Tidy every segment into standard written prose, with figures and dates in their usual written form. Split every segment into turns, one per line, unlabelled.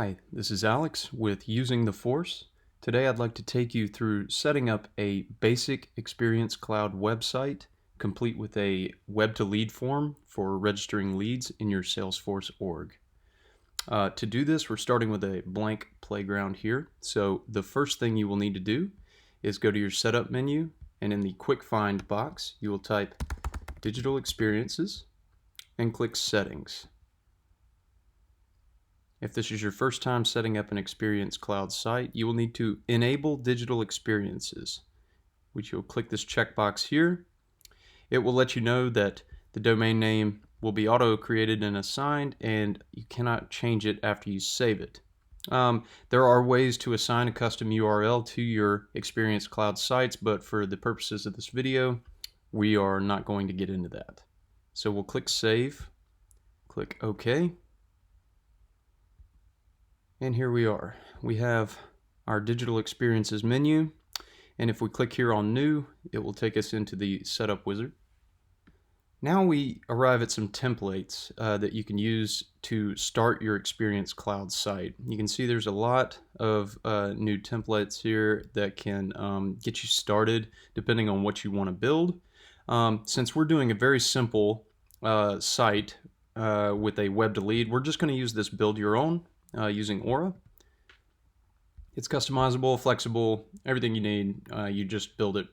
Hi, this is Alex with Using the Force. Today I'd like to take you through setting up a basic Experience Cloud website complete with a web-to-lead form for registering leads in your Salesforce org. To do this, we're starting with a blank playground here. So the first thing you will need to do is go to your Setup menu, and in the Quick Find box, you will type Digital Experiences and click Settings. If this is your first time setting up an Experience Cloud site, you will need to enable digital experiences, which you'll click this checkbox here. It will let you know that the domain name will be auto-created and assigned, and you cannot change it after you save it. There are ways to assign a custom URL to your Experience Cloud sites, but for the purposes of this video, we are not going to get into that. So we'll click Save, click OK. And here we are. We have our digital experiences menu, and if we click here on new, it will take us into the setup wizard. Now we arrive at some templates that you can use to start your Experience Cloud site. You can see there's a lot of new templates here that can get you started depending on what you want to build. Since we're doing a very simple site with a web to lead, we're just going to use this build your own using Aura. It's customizable, flexible, everything you need. You just build it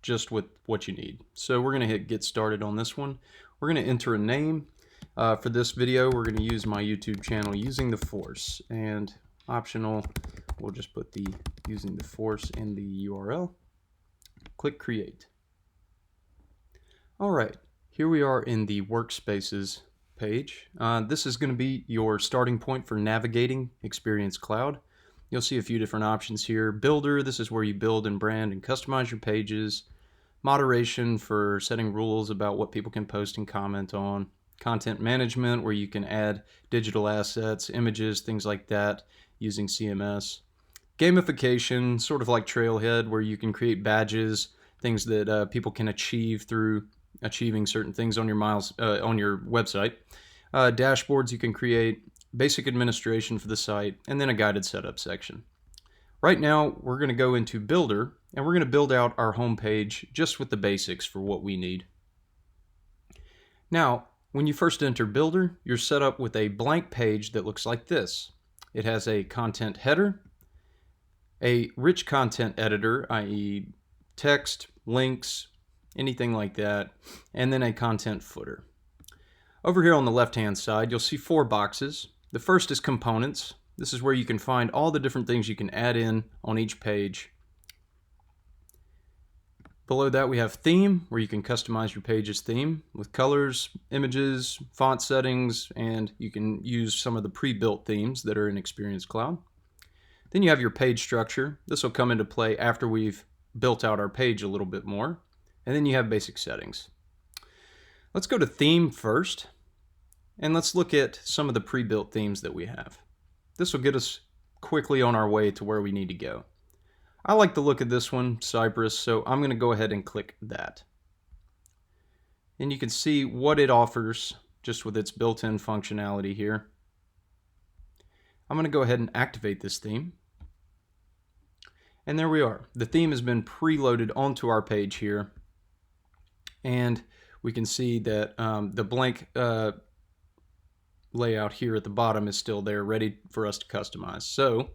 just with what you need. So we're going to hit get started on this one. We're going to enter a name. For this video, we're going to use my YouTube channel, Using the Force, and optional, we'll just put the Using the Force in the URL. Click Create. All right, here we are in the Workspaces page. This is going to be your starting point for navigating Experience Cloud. You'll see a few different options here. Builder, this is where you build and brand and customize your pages. Moderation for setting rules about what people can post and comment on. Content management, where you can add digital assets, images, things like that using CMS. Gamification, sort of like Trailhead, where you can create badges, things that people can achieve through achieving certain things on your on your website. Dashboards you can create, basic administration for the site, and then a guided setup section. Right now we're going to go into Builder, and we're going to build out our home page just with the basics for what we need. Now when you first enter Builder, you're set up with a blank page that looks like this. It has a content header, a rich content editor, i.e. text, links, anything like that, and then a content footer. Over here on the left hand side, you'll see 4 boxes. The first is components. This is where you can find all the different things you can add in on each page. Below that we have theme, where you can customize your page's theme with colors, images, font settings, and you can use some of the pre-built themes that are in Experience Cloud. Then you have your page structure. This will come into play after we've built out our page a little bit more. And then you have basic settings. Let's go to theme first, and let's look at some of the pre-built themes that we have. This will get us quickly on our way to where we need to go. I like the look of this one, Cypress, so I'm going to go ahead and click that. And you can see what it offers just with its built-in functionality here. I'm going to go ahead and activate this theme. And there we are. The theme has been preloaded onto our page here. And we can see that the blank layout here at the bottom is still there, ready for us to customize. So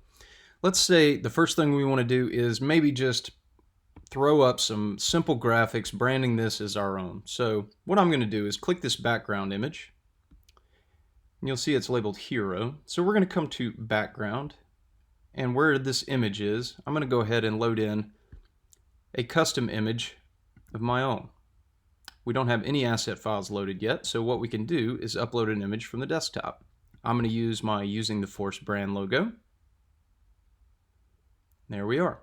let's say the first thing we want to do is maybe just throw up some simple graphics, branding this as our own. So what I'm going to do is click this background image, and you'll see it's labeled Hero. So we're going to come to Background, and where this image is, I'm going to go ahead and load in a custom image of my own. We don't have any asset files loaded yet, so what we can do is upload an image from the desktop. I'm going to use my Using the Force brand logo. There we are.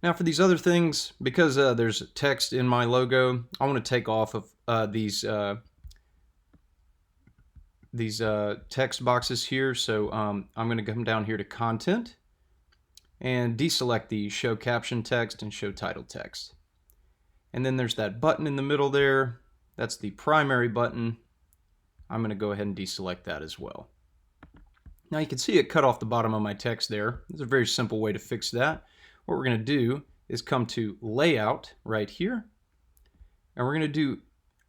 Now for these other things, because there's text in my logo, I want to take off of these text boxes here. So I'm going to come down here to Content and deselect the Show Caption Text and Show Title Text. And then there's that button in the middle there. That's the primary button. I'm going to go ahead and deselect that as well. Now you can see it cut off the bottom of my text there. There's a very simple way to fix that. What we're going to do is come to Layout right here, and we're going to do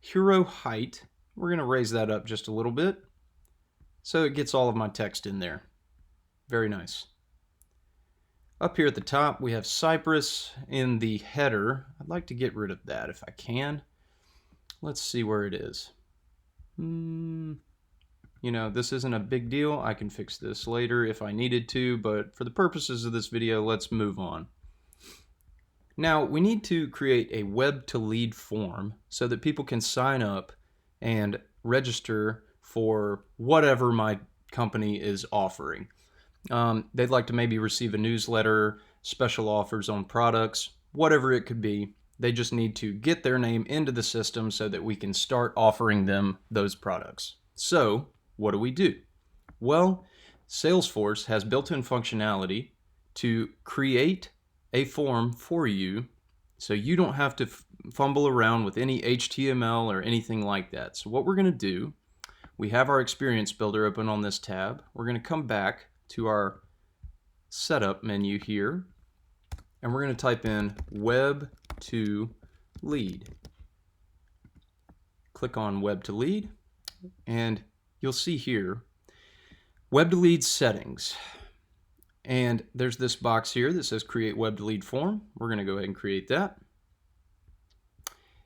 Hero Height. We're going to raise that up just a little bit so it gets all of my text in there. Very nice. Up here at the top we have Cypress in the header. I'd like to get rid of that if I can. Let's see where it is. You know, this isn't a big deal. I can fix this later if I needed to, but for the purposes of this video, let's move on. Now, we need to create a web to lead form so that people can sign up and register for whatever my company is offering. They'd like to maybe receive a newsletter, special offers on products, whatever it could be. They just need to get their name into the system so that we can start offering them those products. So, what do? Well, Salesforce has built-in functionality to create a form for you so you don't have to fumble around with any HTML or anything like that. So what we're going to do, we have our Experience Builder open on this tab. We're going to come back to our Setup menu here, and we're going to type in Web to Lead. Click on Web to Lead, and you'll see here, Web to Lead settings. And there's this box here that says Create Web to Lead Form. We're going to go ahead and create that.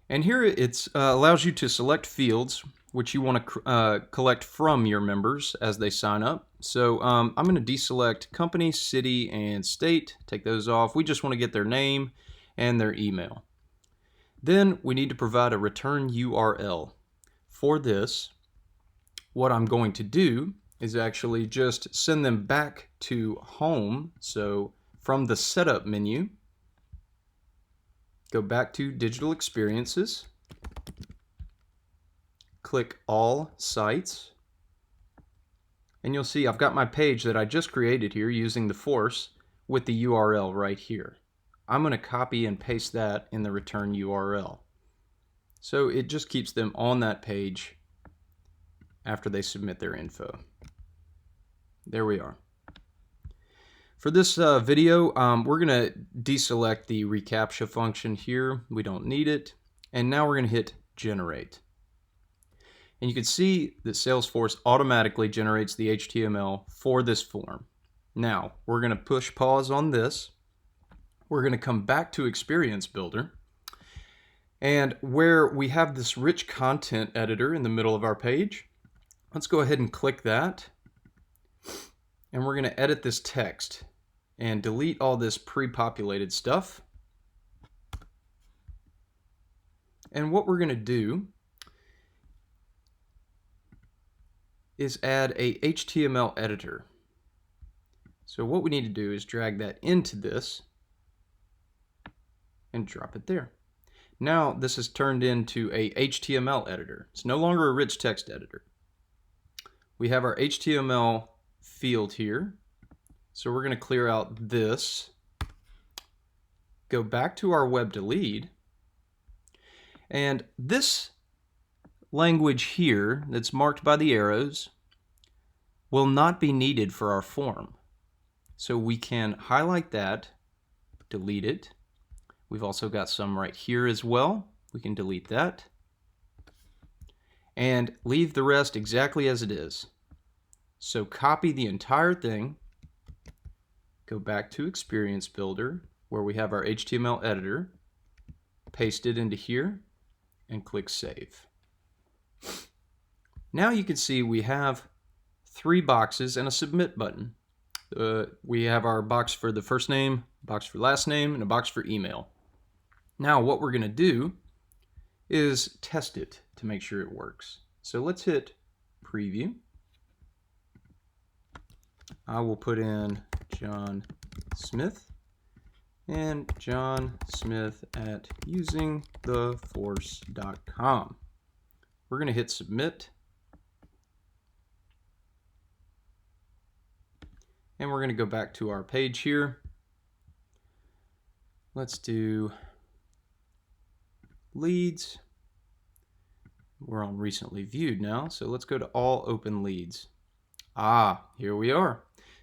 And here it allows you to select fields which you want to collect from your members as they sign up. So I'm going to deselect company, city, and state. Take those off. We just want to get their name and their email. Then we need to provide a return URL. For this, what I'm going to do is actually just send them back to home. So from the setup menu, go back to Digital Experiences, click All Sites, and you'll see I've got my page that I just created here using the force with the URL right here. I'm going to copy and paste that in the return URL. So it just keeps them on that page after they submit their info. There we are. For this video, we're going to deselect the reCAPTCHA function here. We don't need it. And now we're going to hit Generate. And you can see that Salesforce automatically generates the HTML for this form. Now, we're going to push pause on this. We're going to come back to Experience Builder. And where we have this rich content editor in the middle of our page, let's go ahead and click that. And we're going to edit this text and delete all this pre-populated stuff. And what we're going to do is add a HTML editor. So what we need to do is drag that into this and drop it there. Now this is turned into a HTML editor. It's no longer a rich text editor. We have our HTML field here. So we're going to clear out this, go back to our Web to Lead, and this language here that's marked by the arrows will not be needed for our form. So we can highlight that, delete it. We've also got some right here as well. We can delete that and leave the rest exactly as it is. So copy the entire thing, go back to Experience Builder where we have our HTML editor, paste it into here, and click Save. Now you can see we have 3 boxes and a Submit button. We have our box for the first name, box for last name, and a box for email. Now what we're going to do is test it to make sure it works. So let's hit Preview. I will put in John Smith and John Smith at usingtheforce.com. We're going to hit Submit. And we're going to go back to our page here. Let's do leads. We're on recently viewed now, so let's go to all open leads. Here we are.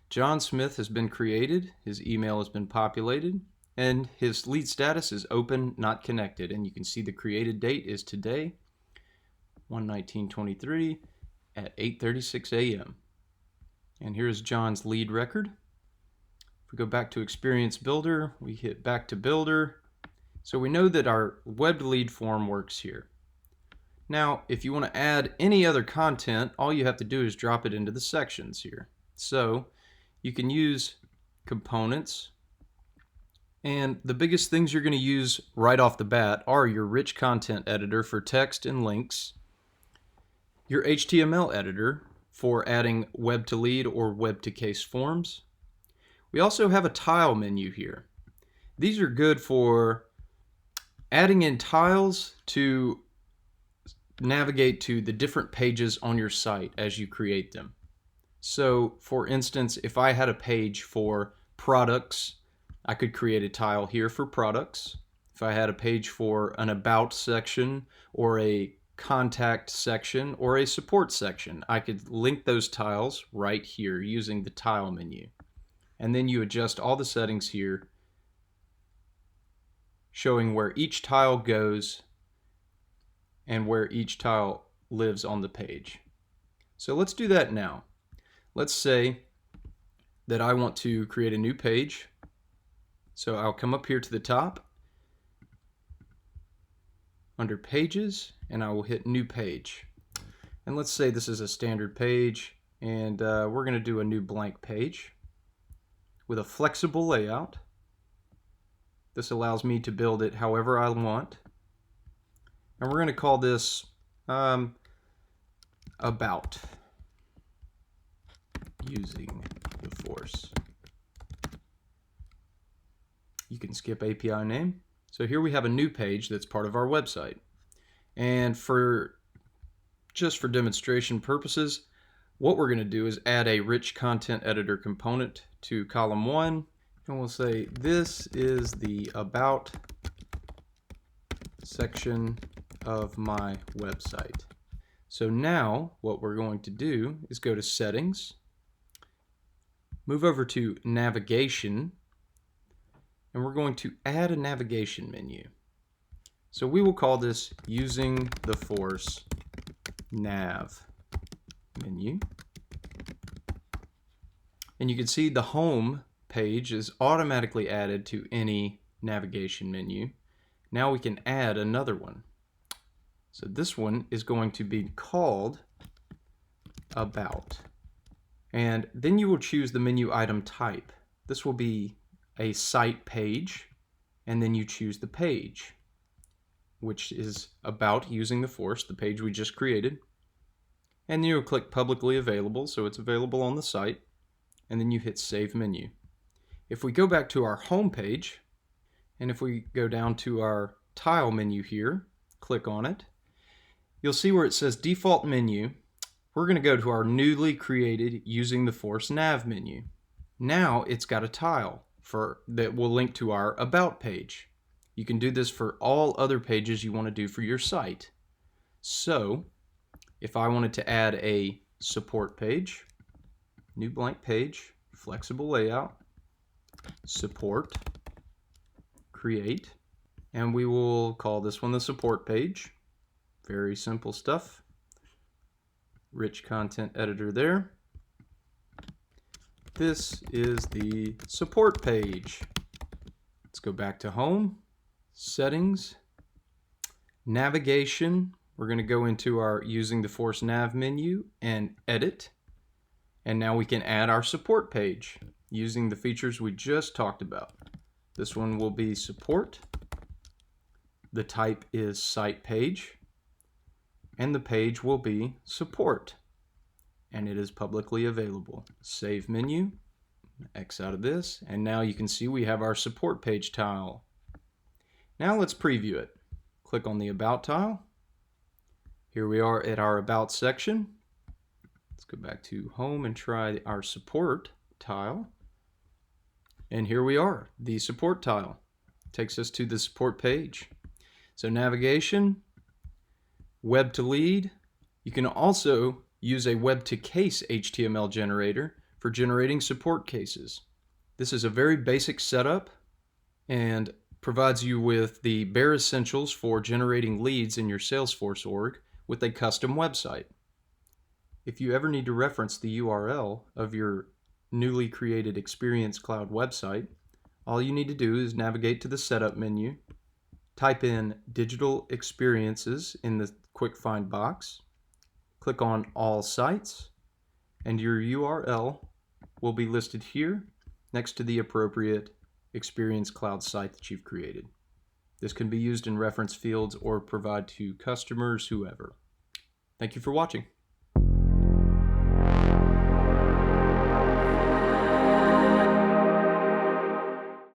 John Smith has been created, his email has been populated, and his lead status is open, not connected. And you can see the created date is today, 1/19/23 at 8:36 a.m. And here's John's lead record. If we go back to Experience Builder, we hit back to Builder. So we know that our web lead form works here. Now, if you want to add any other content, all you have to do is drop it into the sections here. So you can use components, and the biggest things you're going to use right off the bat are your rich content editor for text and links, your HTML editor for adding web to lead or web to case forms. We also have a tile menu here. These are good for adding in tiles to navigate to the different pages on your site as you create them. So for instance, if I had a page for products, I could create a tile here for products. If I had a page for an about section or a contact section or a support section, I could link those tiles right here using the tile menu. And then you adjust all the settings here, showing where each tile goes and where each tile lives on the page. So let's do that now. Let's say that I want to create a new page. So I'll come up here to the top under Pages, and I will hit New Page. And let's say this is a standard page, and we're going to do a new blank page with a flexible layout. This allows me to build it however I want. And we're going to call this About Using the Force. You can skip API name. So here we have a new page that's part of our website. And just for demonstration purposes, what we're going to do is add a rich content editor component to column 1. And we'll say this is the About section of my website. So now what we're going to do is go to Settings, move over to Navigation, and we're going to add a navigation menu. So we will call this Using the Force Nav menu. And you can see the home page is automatically added to any navigation menu. Now we can add another one. So this one is going to be called About. And then you will choose the menu item type. This will be a site page, and then you choose the page, which is About Using the Force, the page we just created. And then you'll click Publicly Available, so it's available on the site, and then you hit Save Menu. If we go back to our home page, and if we go down to our tile menu here, click on it, you'll see where it says Default Menu. We're going to go to our newly created Using the Force Nav menu. Now it's got a tile that will link to our About page. You can do this for all other pages you want to do for your site. So if I wanted to add a support page, new blank page, flexible layout, support, create, and we will call this one the support page. Very simple stuff. Rich content editor there. This is the support page. Let's go back to home, settings, navigation. We're going to go into our Using the Force Nav menu and edit. And now we can add our support page using the features we just talked about. This one will be support. The type is site page. And the page will be support. And it is publicly available. Save menu, X out of this, and now you can see we have our support page tile. Now let's preview it. Click on the About tile. Here we are at our About section. Let's go back to home and try our support tile. And here we are, the support tile. Takes us to the support page. So navigation, web to lead. You can also use a web-to-case HTML generator for generating support cases. This is a very basic setup and provides you with the bare essentials for generating leads in your Salesforce org with a custom website. If you ever need to reference the URL of your newly created Experience Cloud website, all you need to do is navigate to the Setup menu, type in Digital Experiences in the Quick Find box, click on All Sites, and your URL will be listed here next to the appropriate Experience Cloud site that you've created. This can be used in reference fields or provide to customers, whoever. Thank you for watching.